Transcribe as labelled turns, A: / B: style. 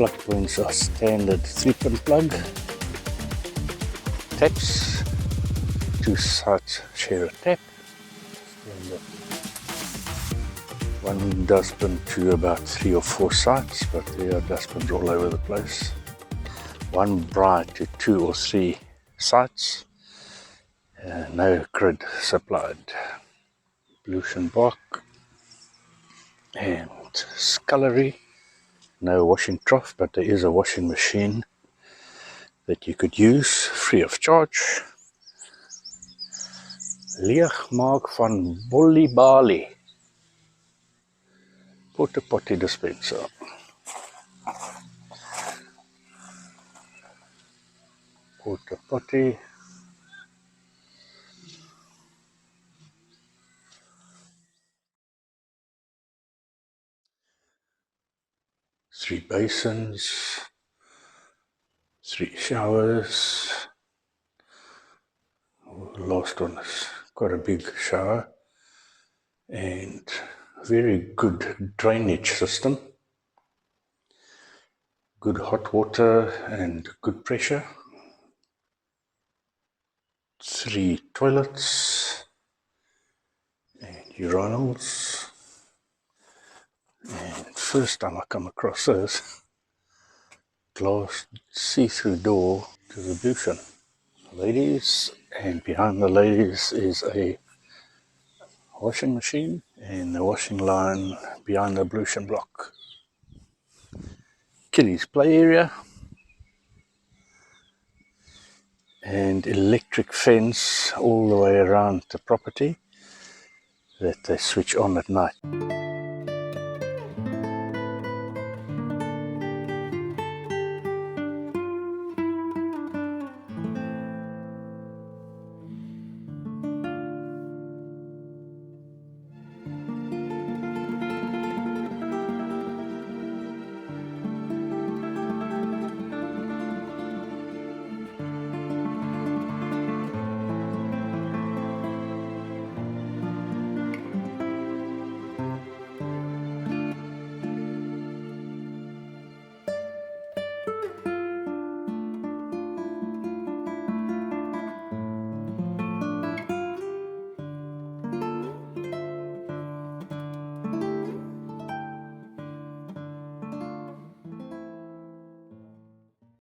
A: plug points are standard 3-pin plug. Taps, 2 sides share a tap. Standard. One dustbin to about 3 or 4 sides, but there are dustbins all over the place. One bright to 2 or 3 sites. No grid supplied. Ablution bark and scullery. No washing trough, but there is a washing machine that you could use free of charge. Leegmaak van Bolly Porta Pottie dispenser. Porta Pottie. Three basins, 3 showers. The last one is quite a big shower, and very good drainage system. Good hot water and good pressure. 3 toilets and urinals. And first time I come across this glass see-through door to the Ablution. Ladies, and behind the ladies is a washing machine and the washing line behind the Ablution block. Kiddies play area and electric fence all the way around the property that they switch on at night.